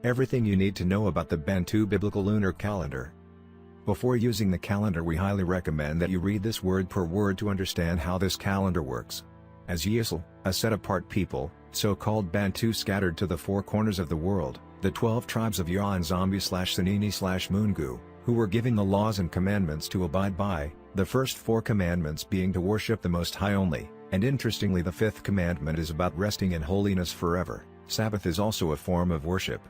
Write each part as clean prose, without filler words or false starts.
Everything you need to know about the Bantu Biblical Lunar Calendar. Before using the calendar, we highly recommend that you read this word per word to understand how this calendar works. As Yisrael, a set-apart people, so-called Bantu scattered to the four corners of the world, the 12 tribes of Yah and Zambi/Sanini/Mungu, who were given the laws and commandments to abide by, the first 4 commandments being to worship the Most High only, and interestingly the 5th commandment is about resting in holiness forever. Sabbath is also a form of worship.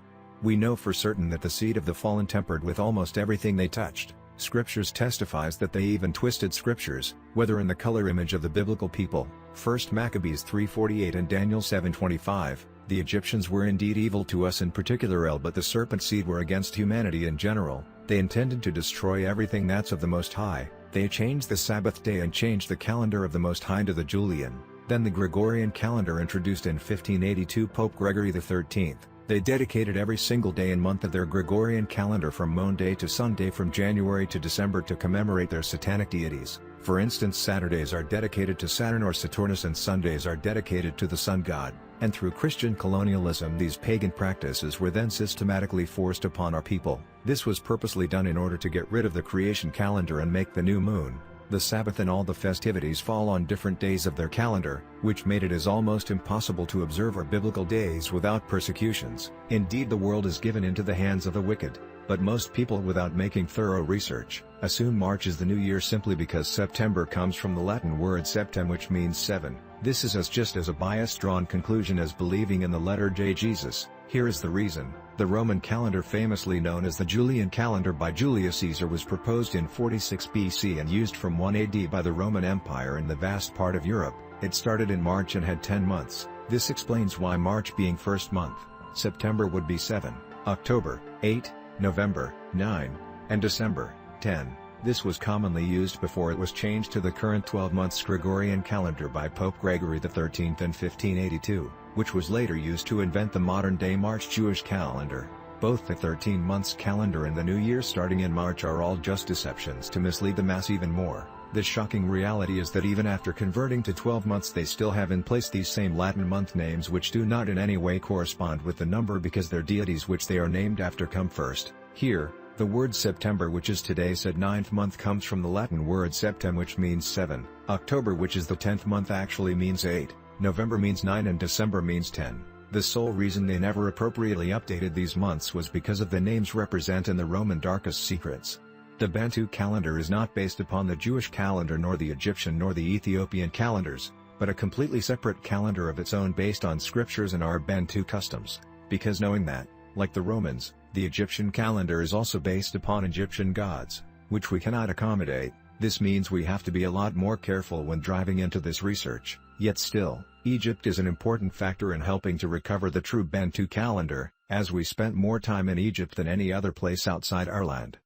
We know for certain that the seed of the fallen tempered with almost everything they touched. Scriptures testifies that they even twisted scriptures, whether in the color image of the biblical people, 1 Maccabees 3:48 and Daniel 7:25, the Egyptians were indeed evil to us in particular, but the serpent seed were against humanity in general. They intended to destroy everything that's of the Most High. They changed the Sabbath day and changed the calendar of the Most High to the Julian, then the Gregorian calendar introduced in 1582 Pope Gregory XIII. They dedicated every single day and month of their Gregorian calendar from Monday to Sunday, from January to December, to commemorate their satanic deities. For instance, Saturdays are dedicated to Saturn or Saturnus and Sundays are dedicated to the sun god, and through Christian colonialism these pagan practices were then systematically forced upon our people. This was purposely done in order to get rid of the creation calendar and make the new moon, the Sabbath and all the festivities fall on different days of their calendar, which made it as almost impossible to observe our biblical days without persecutions. Indeed, the world is given into the hands of the wicked, but most people, without making thorough research, assume March is the new year simply because September comes from the Latin word septem, which means 7. This is just as a biased drawn conclusion as believing in the letter J Jesus. Here is the reason. The Roman calendar, famously known as the Julian calendar by Julius Caesar, was proposed in 46 BC and used from 1 AD by the Roman Empire in the vast part of Europe. It started in March and had 10 months. This explains why March being first month, September would be 7, October 8, November 9, and December 10. This was commonly used before it was changed to the current 12 months Gregorian calendar by Pope Gregory XIII in 1582, which was later used to invent the modern-day March Jewish calendar. Both the 13 months calendar and the new year starting in March are all just deceptions to mislead the mass even more. The shocking reality is that even after converting to 12 months they still have in place these same Latin month names which do not in any way correspond with the number, because their deities which they are named after come first. Here, the word September, which is today said 9th month, comes from the Latin word septem, which means 7. October, which is the 10th month, actually means 8. November means 9 and December means 10. The sole reason they never appropriately updated these months was because of the names represent in the Roman darkest secrets. The Bantu calendar is not based upon the Jewish calendar nor the Egyptian nor the Ethiopian calendars, but a completely separate calendar of its own based on scriptures and our Bantu customs. Because knowing that, like the Romans, the Egyptian calendar is also based upon Egyptian gods, which we cannot accommodate, this means we have to be a lot more careful when driving into this research. Yet still, Egypt is an important factor in helping to recover the true Bantu calendar, as we spent more time in Egypt than any other place outside our land.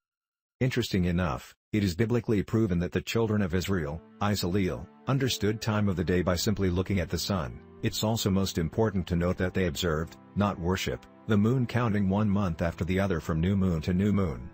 Interesting enough, it is biblically proven that the children of Israel, understood time of the day by simply looking at the sun. It's also most important to note that they observed, not worship, the moon, counting one month after the other from new moon to new moon.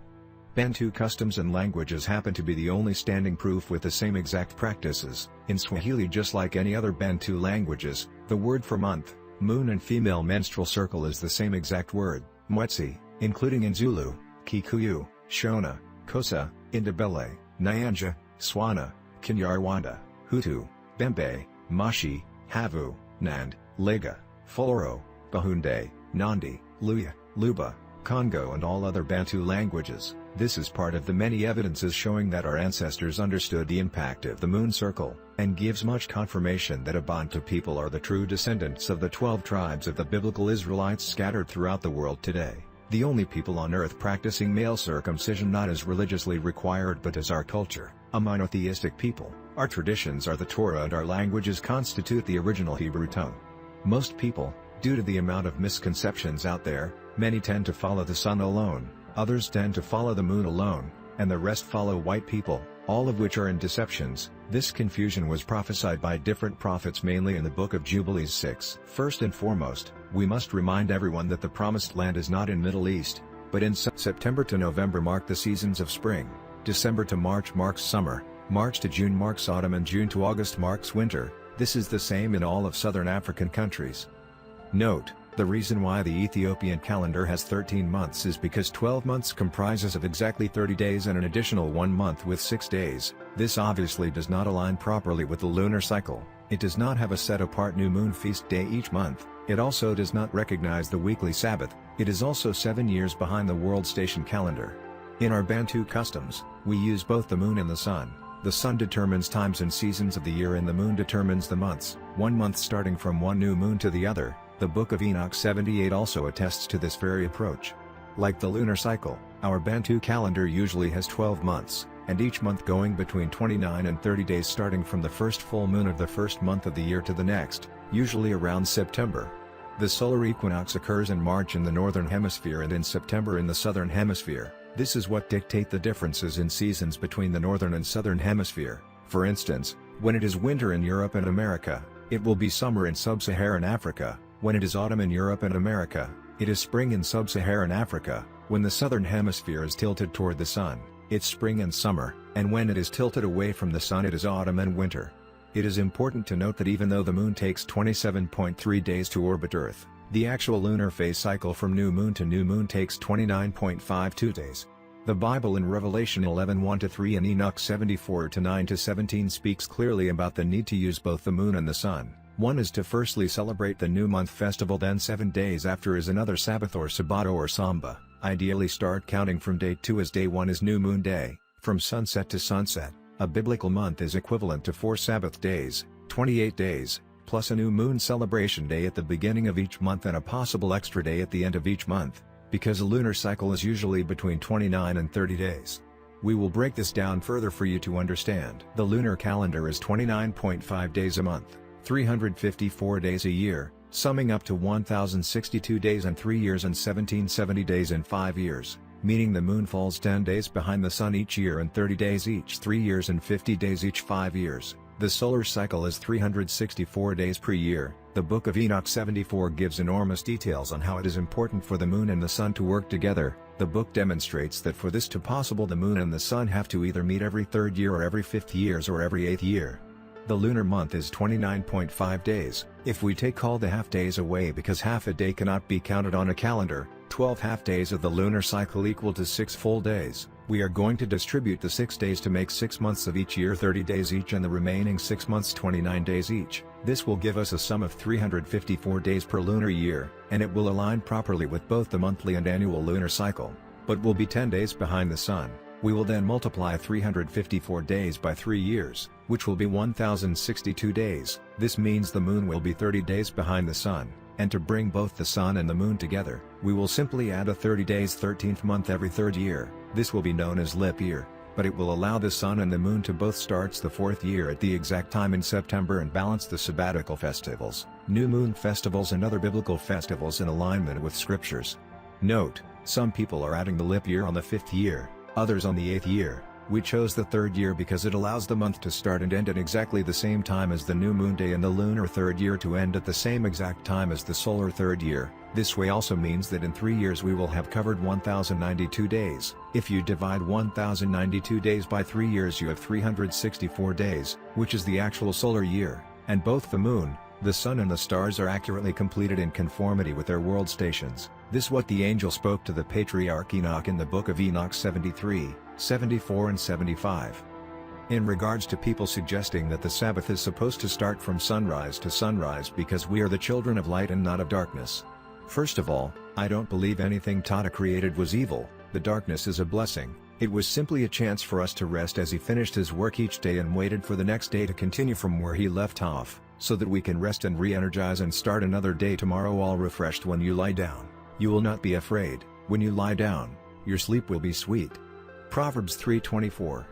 Bantu customs and languages happen to be the only standing proof with the same exact practices. In Swahili, just like any other Bantu languages, the word for month, moon and female menstrual cycle is the same exact word, mwezi, including in Zulu, Kikuyu, Shona, Xhosa, Indebele, Nyanja, Swana, Kinyarwanda, Hutu, Bembe, Mashi, Havu, Nand, Lega, Fuloro, Bahunde, Nandi, Luya, Luba, Congo and all other Bantu languages. This is part of the many evidences showing that our ancestors understood the impact of the moon circle, and gives much confirmation that Bantu people are the true descendants of the 12 tribes of the biblical Israelites scattered throughout the world today. The only people on earth practicing male circumcision not as religiously required but as our culture, a monotheistic people. Our traditions are the Torah and our languages constitute the original Hebrew tongue. Most people, due to the amount of misconceptions out there, many tend to follow the sun alone, others tend to follow the moon alone, and the rest follow white people, all of which are in deceptions. This confusion was prophesied by different prophets mainly in the book of Jubilees 6. First and foremost, we must remind everyone that the promised land is not in Middle East, but in September to November mark the seasons of spring, December to March marks summer, March to June marks autumn and June to August marks winter. This is the same in all of southern African countries. Note, The reason why the Ethiopian calendar has 13 months is because 12 months comprises of exactly 30 days and an additional 1 month with 6 days. This obviously does not align properly with the lunar cycle. It does not have a set-apart new moon feast day each month. It also does not recognize the weekly Sabbath. It is also 7 years behind the world station calendar. In our Bantu customs, we use both the moon and the sun. The sun determines times and seasons of the year and the moon determines the months, one month starting from one new moon to the other. The Book of Enoch 78 also attests to this very approach. Like the lunar cycle, our Bantu calendar usually has 12 months, and each month going between 29 and 30 days starting from the first full moon of the first month of the year to the next, usually around September. The solar equinox occurs in March in the northern hemisphere and in September in the southern hemisphere. This is what dictates the differences in seasons between the northern and southern hemisphere. For instance, when it is winter in Europe and America, it will be summer in sub-Saharan Africa. When it is autumn in Europe and America, it is spring in sub-Saharan Africa. When the southern hemisphere is tilted toward the sun, it's spring and summer, and when it is tilted away from the sun it is autumn and winter. It is important to note that even though the moon takes 27.3 days to orbit Earth, the actual lunar phase cycle from new moon to new moon takes 29.52 days. The Bible in Revelation 11:1-3 and Enoch 74:9-17 speaks clearly about the need to use both the moon and the sun. One is to firstly celebrate the new month festival, then 7 days after is another Sabbath or Sabbato or Samba. Ideally start counting from day 2 as day 1 is new moon day, from sunset to sunset. A biblical month is equivalent to 4 Sabbath days, 28 days, plus a new moon celebration day at the beginning of each month and a possible extra day at the end of each month, because a lunar cycle is usually between 29 and 30 days. We will break this down further for you to understand. The lunar calendar is 29.5 days a month, 354 days a year, summing up to 1062 days in 3 years and 1770 days in 5 years, meaning the moon falls 10 days behind the sun each year and 30 days each 3 years and 50 days each 5 years. The solar cycle is 364 days per year. The Book of Enoch 74 gives enormous details on how it is important for the moon and the sun to work together. The book demonstrates that for this to possible the moon and the sun have to either meet every 3rd year or every 5th years or every 8th year. The lunar month is 29.5 days. If we take all the half days away because half a day cannot be counted on a calendar, 12 half days of the lunar cycle equal to 6 full days. We are going to distribute the 6 days to make 6 months of each year 30 days each and the remaining 6 months 29 days each. This will give us a sum of 354 days per lunar year, and it will align properly with both the monthly and annual lunar cycle, but will be 10 days behind the sun. We will then multiply 354 days by 3 years, which will be 1062 days. This means the moon will be 30 days behind the sun, and to bring both the sun and the moon together, we will simply add a 30 days 13th month every 3rd year. This will be known as leap year, but it will allow the sun and the moon to both start the 4th year at the exact time in September and balance the sabbatical festivals, new moon festivals and other biblical festivals in alignment with scriptures. Note, some people are adding the leap year on the 5th year, others on the 8th year. We chose the 3rd year because it allows the month to start and end at exactly the same time as the new moon day and the lunar 3rd year to end at the same exact time as the solar 3rd year. This way also means that in 3 years we will have covered 1092 days. If you divide 1092 days by 3 years you have 364 days, which is the actual solar year, and both the moon, the sun and the stars are accurately completed in conformity with their world stations. This is what the angel spoke to the patriarch Enoch in the Book of Enoch 73, 74 and 75. In regards to people suggesting that the Sabbath is supposed to start from sunrise to sunrise because we are the children of light and not of darkness. First of all, I don't believe anything Tata created was evil. The darkness is a blessing. It was simply a chance for us to rest as he finished his work each day and waited for the next day to continue from where he left off, so that we can rest and re-energize and start another day tomorrow all refreshed. When you lie down, you will not be afraid. When you lie down, your sleep will be sweet. Proverbs 3:24.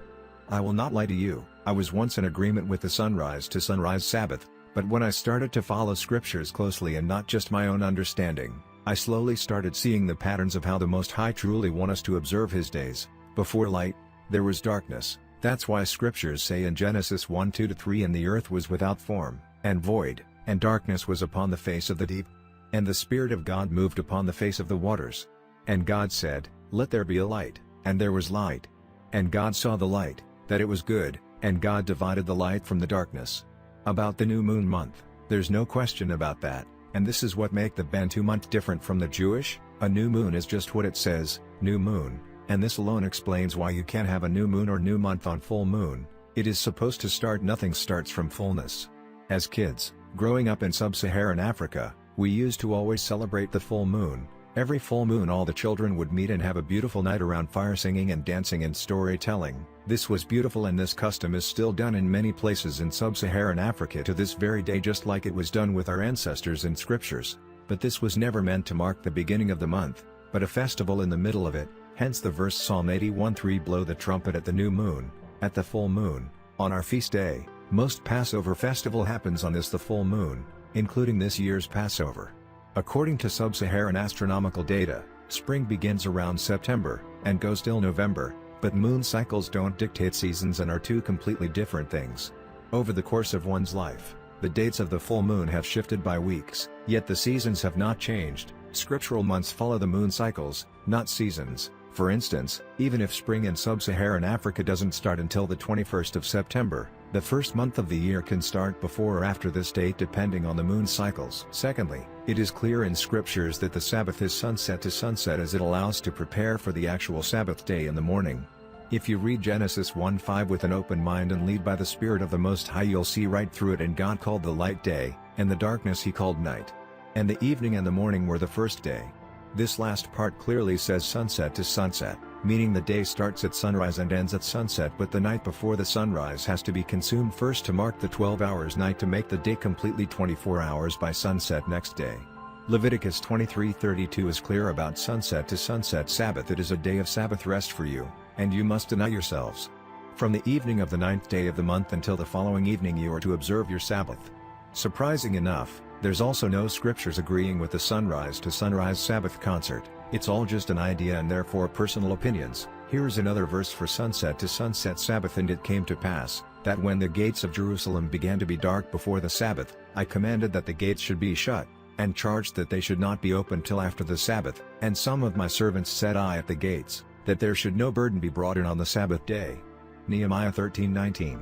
I will not lie to you, I was once in agreement with the sunrise to sunrise Sabbath, but when I started to follow scriptures closely and not just my own understanding, I slowly started seeing the patterns of how the Most High truly want us to observe his days. Before light, there was darkness. That's why scriptures say in Genesis 1:2-3, and the earth was without form, and void, and darkness was upon the face of the deep. And the Spirit of God moved upon the face of the waters. And God said, Let there be a light, and there was light. And God saw the light, that it was good, and God divided the light from the darkness. About the new moon month, there's no question about that, And this is what make the Bantu month different from the Jewish. A new moon is just what it says, new moon, and this alone explains why you can't have a new moon or new month on full moon. It is supposed to start. Nothing starts from fullness. As kids, growing up in sub-Saharan Africa, we used to always celebrate the full moon. Every full moon all the children would meet and have a beautiful night around fire, singing and dancing and storytelling. This was beautiful, and this custom is still done in many places in sub-Saharan Africa to this very day, just like it was done with our ancestors in scriptures. But this was never meant to mark the beginning of the month, but a festival in the middle of it, hence the verse Psalm 81:3, blow the trumpet at the new moon, at the full moon, on our feast day. Most Passover festival happens on this the full moon, including this year's Passover. According to sub-Saharan astronomical data, spring begins around September, and goes till November, but moon cycles don't dictate seasons and are two completely different things. Over the course of one's life, the dates of the full moon have shifted by weeks, yet the seasons have not changed. Scriptural months follow the moon cycles, not seasons. For instance, even if spring in sub-Saharan Africa doesn't start until the 21st of September, the first month of the year can start before or after this date depending on the moon cycles. Secondly, it is clear in scriptures that the Sabbath is sunset to sunset, as it allows to prepare for the actual Sabbath day in the morning. If you read Genesis 1:5 with an open mind and lead by the Spirit of the Most High, you'll see right through it. And God called the light day, and the darkness he called night. And the evening and the morning were the first day. This last part clearly says sunset to sunset, meaning the day starts at sunrise and ends at sunset, but the night before the sunrise has to be consumed first to mark the 12 hours night to make the day completely 24 hours by sunset next day. Leviticus 23:32 is clear about sunset to sunset Sabbath. It is a day of Sabbath rest for you, and you must deny yourselves. From the evening of the 9th day of the month until the following evening you are to observe your Sabbath. Surprising enough, there's also no scriptures agreeing with the sunrise to sunrise Sabbath concert. It's all just an idea and therefore personal opinions. Here's another verse for sunset to sunset Sabbath. And it came to pass, that when the gates of Jerusalem began to be dark before the Sabbath, I commanded that the gates should be shut, and charged that they should not be opened till after the Sabbath. And some of my servants set I at the gates, that there should no burden be brought in on the Sabbath day. Nehemiah 13:19.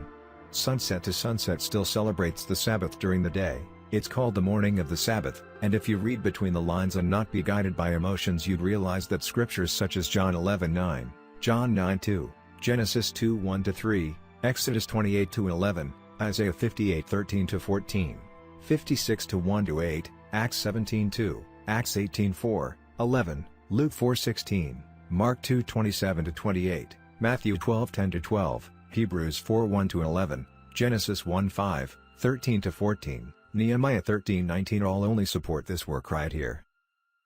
Sunset to sunset still celebrates the Sabbath during the day. It's called the morning of the Sabbath, and if you read between the lines and not be guided by emotions, you'd realize that scriptures such as John 11:9, John 9:2, Genesis 2:1-3, Exodus 28:2-11, Isaiah 58:13-14, 56:1-8, Acts 17:2, Acts 18:4, 11, Luke 4:16, Mark 2:27-28, Matthew 12:10-12, Hebrews 4:1-11, Genesis 1:5, 13-14. Nehemiah 13:19 all only support this work right here.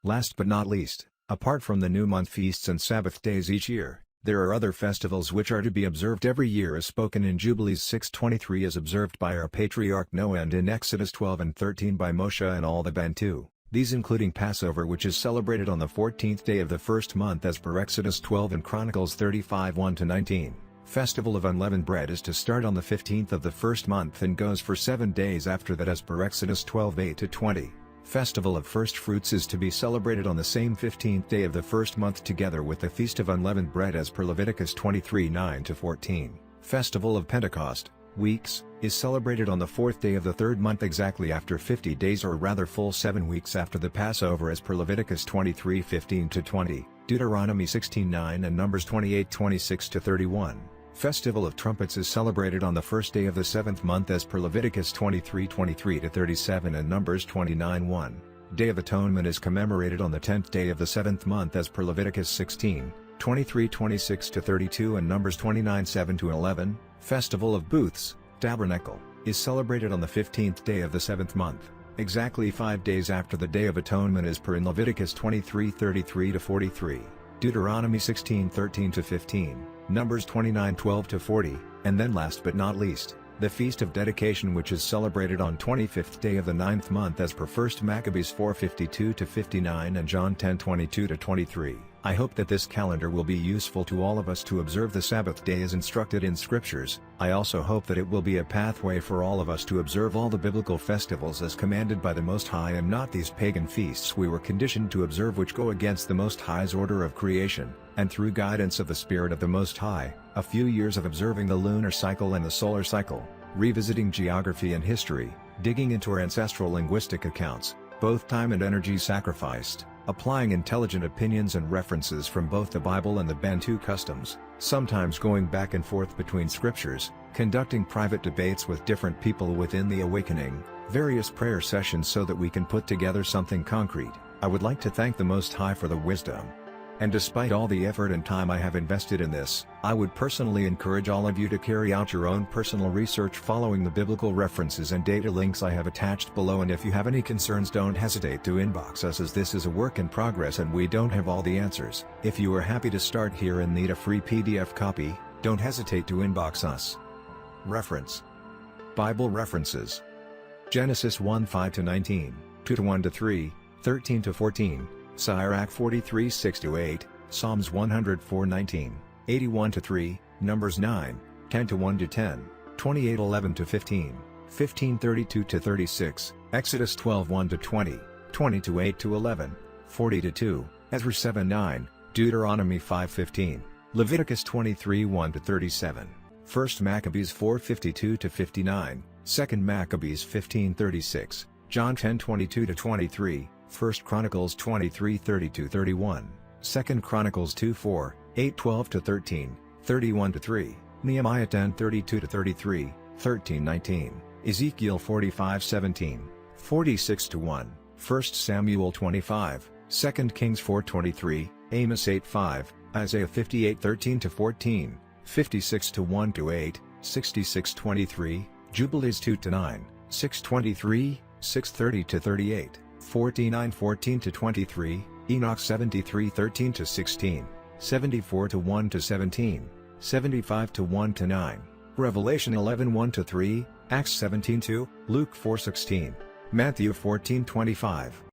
Last but not least, apart from the new month feasts and Sabbath days each year, there are other festivals which are to be observed every year, as spoken in Jubilees 6:23, as observed by our patriarch Noah, and in Exodus 12:13 by Moshe and all the Bantu. These including Passover, which is celebrated on the 14th day of the first month as per Exodus 12 and Chronicles 35:1-19. Festival of Unleavened Bread is to start on the 15th of the first month and goes for 7 days after that as per Exodus 12:8-20. Festival of First Fruits is to be celebrated on the same 15th day of the first month together with the Feast of Unleavened Bread as per Leviticus 23:9-14. Festival of Pentecost, weeks, is celebrated on the 4th day of the third month exactly after 50 days, or rather full 7 weeks after the Passover as per Leviticus 23:15-20, Deuteronomy 16:9 and Numbers 28:26-31. Festival of Trumpets is celebrated on the first day of the 7th month as per Leviticus 23:23-37 and Numbers 29:1. Day of Atonement is commemorated on the 10th day of the 7th month as per Leviticus 16:23-26-32 and Numbers 29:7-11. Festival of Booths, Tabernacle, is celebrated on the 15th day of the 7th month, exactly 5 days after the Day of Atonement as per in Leviticus 23:33-43, Deuteronomy 16:13-15, Numbers 29:12-40, and then last but not least, the Feast of Dedication, which is celebrated on 25th day of the 9th month as per 1 Maccabees 4:52-59 and John 10:22-23. I hope that this calendar will be useful to all of us to observe the Sabbath day as instructed in scriptures. I also hope that it will be a pathway for all of us to observe all the biblical festivals as commanded by the Most High, and not these pagan feasts we were conditioned to observe which go against the Most High's order of creation. And through guidance of the Spirit of the Most High, a few years of observing the lunar cycle and the solar cycle, revisiting geography and history, digging into our ancestral linguistic accounts, both time and energy sacrificed, applying intelligent opinions and references from both the Bible and the Bantu customs, sometimes going back and forth between scriptures, conducting private debates with different people within the awakening, various prayer sessions so that we can put together something concrete. I would like to thank the Most High for the wisdom. And despite all the effort and time I have invested in this, I would personally encourage all of you to carry out your own personal research following the biblical references and data links I have attached below, and if you have any concerns, don't hesitate to inbox us, as this is a work in progress and we don't have all the answers. If you are happy to start here and need a free PDF copy, don't hesitate to inbox us. Reference: Bible references. Genesis 1:5-19, 2-1-3, 13-14, Sirach 43:6-8, Psalms 104:19, 81-3, Numbers 9, 10-1-10, 28:11-15, 15:32-36, Exodus 12:1-20, 20-8-11, 40-2, Ezra 7:9, Deuteronomy 5:15, Leviticus 23:1-37, 1 Maccabees 4:52-59, 2 Maccabees 15:36, John 10:22-23, 1 Chronicles 23:30-31, 2 Chronicles 2:4, 8:12-13, 31-3, Nehemiah 10:32-33, 13:19, Ezekiel 45:17, 46-1, 1 Samuel 25, 2 Kings 4:23, Amos 8:5, Isaiah 58:13-14, 56-1-8, 66:23, Jubilees 2-9, 6:23, 6:30-38, 49:14-23, Enoch 73:13-16, 74:1-17, 75:1-9, Revelation 11:1-3, Acts 17:2, Luke 4:16, Matthew 14:25.